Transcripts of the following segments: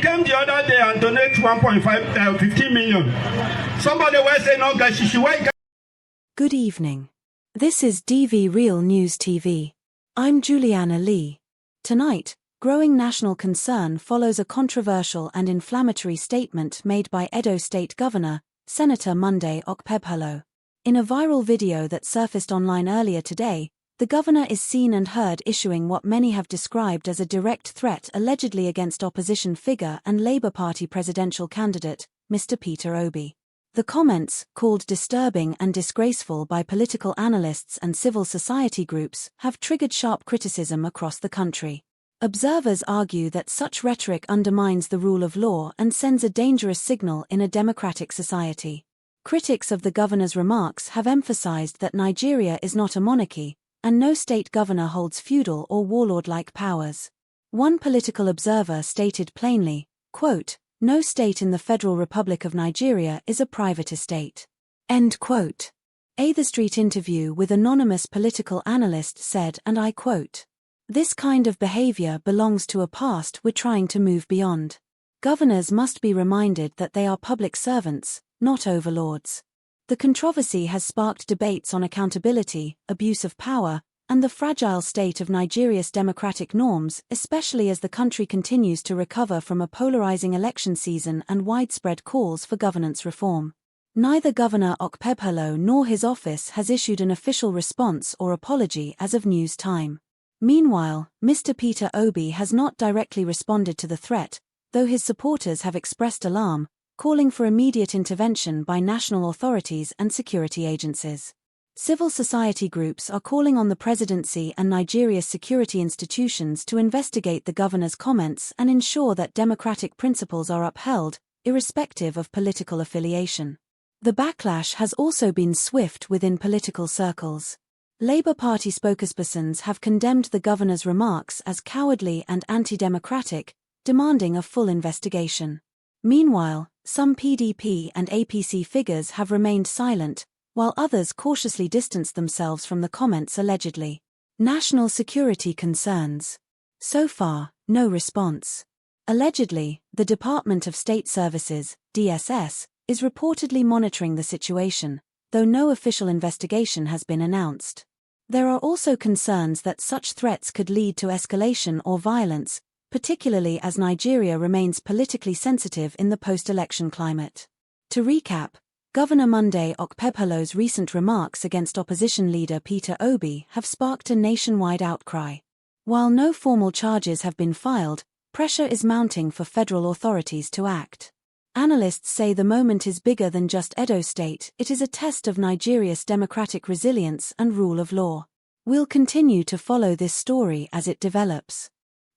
Came the other day and donate 15 million. Somebody was saying, no, Gashishi, why? Good evening. This is DV Real News TV. I'm Juliana Lee. Tonight, growing national concern follows a controversial and inflammatory statement made by Edo State Governor, Senator Monday Okpebholo. In a viral video that surfaced online earlier today, the governor is seen and heard issuing what many have described as a direct threat allegedly against opposition figure and Labour Party presidential candidate, Mr. Peter Obi. The comments, called disturbing and disgraceful by political analysts and civil society groups, have triggered sharp criticism across the country. Observers argue that such rhetoric undermines the rule of law and sends a dangerous signal in a democratic society. Critics of the governor's remarks have emphasized that Nigeria is not a monarchy, and no state governor holds feudal or warlord-like powers. One political observer stated plainly, quote, "No state in the Federal Republic of Nigeria is a private estate." End quote. A The Street interview with anonymous political analyst said, and I quote, "This kind of behavior belongs to a past we're trying to move beyond. Governors must be reminded that they are public servants, not overlords." The controversy has sparked debates on accountability, abuse of power, and the fragile state of Nigeria's democratic norms, especially as the country continues to recover from a polarizing election season and widespread calls for governance reform. Neither Governor Okpebholo nor his office has issued an official response or apology as of news time. Meanwhile, Mr. Peter Obi has not directly responded to the threat, though his supporters have expressed alarm, calling for immediate intervention by national authorities and security agencies. Civil society groups are calling on the presidency and Nigeria's security institutions to investigate the governor's comments and ensure that democratic principles are upheld, irrespective of political affiliation. The backlash has also been swift within political circles. Labour Party spokespersons have condemned the governor's remarks as cowardly and anti-democratic, demanding a full investigation. Meanwhile, some PDP and APC figures have remained silent, while others cautiously distanced themselves from the comments allegedly. National security concerns. So far, no response. Allegedly, the Department of State Services, DSS, is reportedly monitoring the situation, though no official investigation has been announced. There are also concerns that such threats could lead to escalation or violence, particularly as Nigeria remains politically sensitive in the post-election climate. To recap, Governor Monday Okpebholo's recent remarks against opposition leader Peter Obi have sparked a nationwide outcry. While no formal charges have been filed, pressure is mounting for federal authorities to act. Analysts say the moment is bigger than just Edo State, it is a test of Nigeria's democratic resilience and rule of law. We'll continue to follow this story as it develops.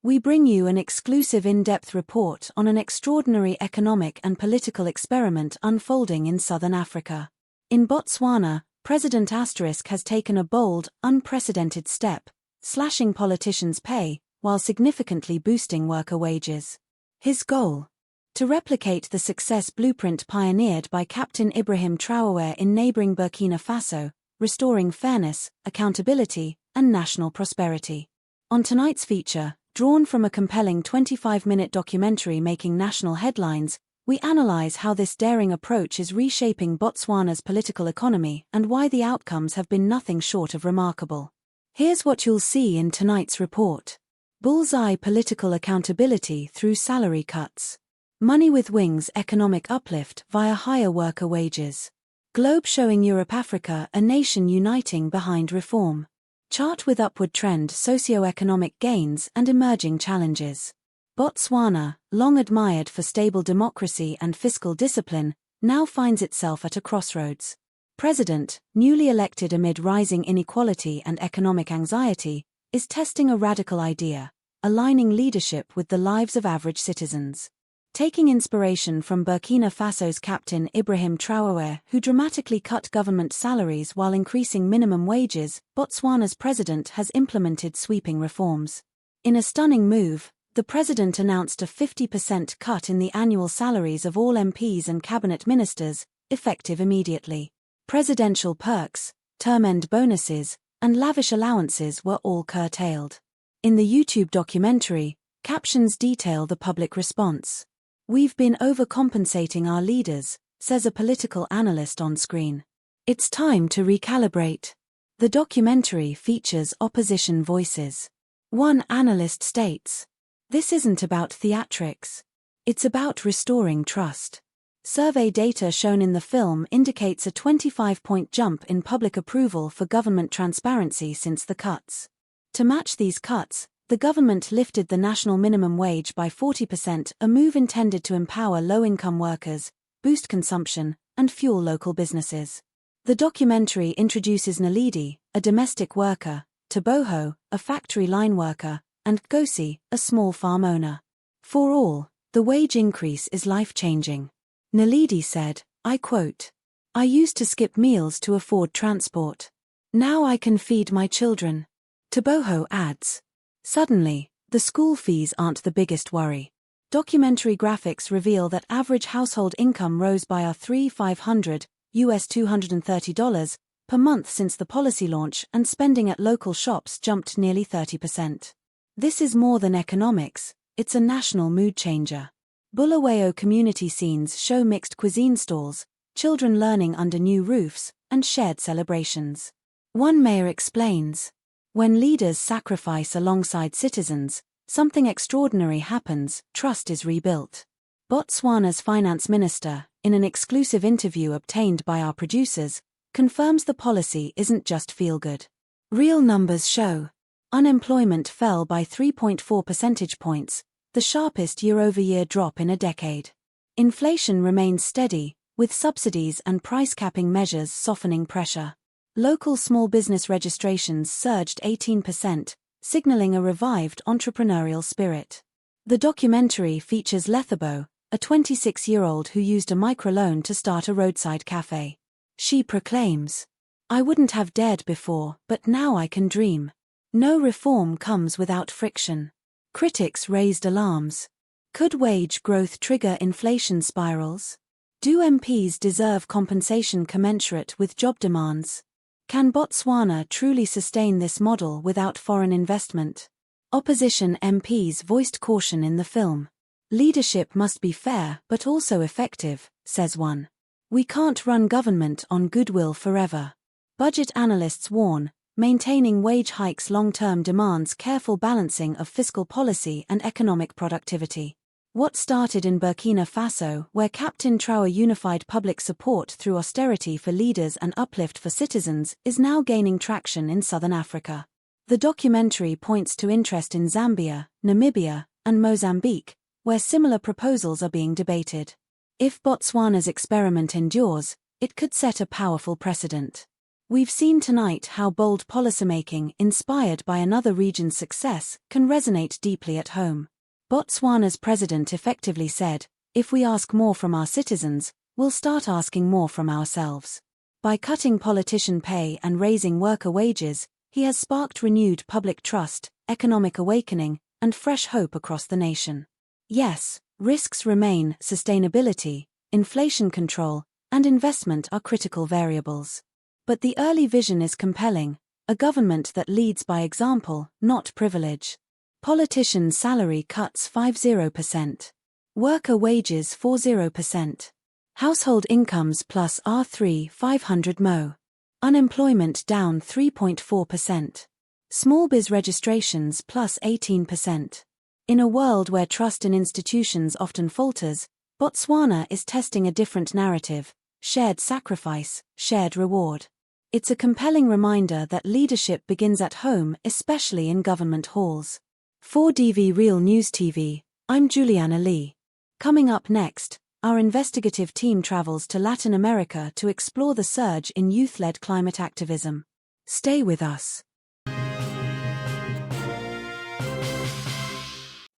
We bring you an exclusive in-depth report on an extraordinary economic and political experiment unfolding in southern Africa. In Botswana, President * has taken a bold, unprecedented step, slashing politicians' pay, while significantly boosting worker wages. His goal? To replicate the success blueprint pioneered by Captain Ibrahim Traoré in neighboring Burkina Faso, restoring fairness, accountability, and national prosperity. On tonight's feature, drawn from a compelling 25-minute documentary making national headlines, we analyze how this daring approach is reshaping Botswana's political economy and why the outcomes have been nothing short of remarkable. Here's what you'll see in tonight's report. Bullseye political accountability through salary cuts. Money with wings economic uplift via higher worker wages. Globe showing Europe-Africa a nation uniting behind reform. Chart with upward trend socio-economic gains and emerging challenges. Botswana, long admired for stable democracy and fiscal discipline, now finds itself at a crossroads. President, newly elected amid rising inequality and economic anxiety, is testing a radical idea, aligning leadership with the lives of average citizens. Taking inspiration from Burkina Faso's Captain Ibrahim Traoré, who dramatically cut government salaries while increasing minimum wages, Botswana's president has implemented sweeping reforms. In a stunning move, the president announced a 50% cut in the annual salaries of all MPs and cabinet ministers, effective immediately. Presidential perks, term-end bonuses, and lavish allowances were all curtailed. In the YouTube documentary, captions detail the public response. We've been overcompensating our leaders, says a political analyst on screen. It's time to recalibrate. The documentary features opposition voices. One analyst states, "This isn't about theatrics. It's about restoring trust." Survey data shown in the film indicates a 25-point jump in public approval for government transparency since the cuts. To match these cuts, the government lifted the national minimum wage by 40%, a move intended to empower low-income workers, boost consumption, and fuel local businesses. The documentary introduces Naledi, a domestic worker, Teboho, a factory line worker, and Gosi, a small farm owner. For all, the wage increase is life-changing. Naledi said, I quote, "I used to skip meals to afford transport. Now I can feed my children." Teboho adds, "Suddenly, the school fees aren't the biggest worry." Documentary graphics reveal that average household income rose by $3,500, $230, per month since the policy launch, and spending at local shops jumped nearly 30%. This is more than economics, it's a national mood changer. Bulawayo community scenes show mixed cuisine stalls, children learning under new roofs, and shared celebrations. One mayor explains, "When leaders sacrifice alongside citizens, something extraordinary happens, trust is rebuilt." Botswana's finance minister, in an exclusive interview obtained by our producers, confirms the policy isn't just feel-good. Real numbers show unemployment fell by 3.4 percentage points, the sharpest year-over-year drop in a decade. Inflation remains steady, with subsidies and price-capping measures softening pressure. Local small business registrations surged 18%, signaling a revived entrepreneurial spirit. The documentary features Lethabo, a 26-year-old who used a microloan to start a roadside cafe. She proclaims, "I wouldn't have dared before, but now I can dream." No reform comes without friction. Critics raised alarms. Could wage growth trigger inflation spirals? Do MPs deserve compensation commensurate with job demands? Can Botswana truly sustain this model without foreign investment? Opposition MPs voiced caution in the film. "Leadership must be fair but also effective," says one. "We can't run government on goodwill forever." Budget analysts warn, maintaining wage hikes long-term demands careful balancing of fiscal policy and economic productivity. What started in Burkina Faso, where Captain Traoré unified public support through austerity for leaders and uplift for citizens, is now gaining traction in southern Africa. The documentary points to interest in Zambia, Namibia, and Mozambique, where similar proposals are being debated. If Botswana's experiment endures, it could set a powerful precedent. We've seen tonight how bold policymaking, inspired by another region's success, can resonate deeply at home. Botswana's president effectively said, "If we ask more from our citizens, we'll start asking more from ourselves." By cutting politician pay and raising worker wages, he has sparked renewed public trust, economic awakening, and fresh hope across the nation. Yes, risks remain. Sustainability, inflation control, and investment are critical variables. But the early vision is compelling, a government that leads by example, not privilege. Politician salary cuts 50%. Worker wages 40%. Household incomes plus R3,500 mo. Unemployment down 3.4%. Small biz registrations plus 18%. In a world where trust in institutions often falters, Botswana is testing a different narrative: shared sacrifice, shared reward. It's a compelling reminder that leadership begins at home, especially in government halls. For DV Real News TV, I'm Juliana Lee. Coming up next, our investigative team travels to Latin America to explore the surge in youth-led climate activism. Stay with us.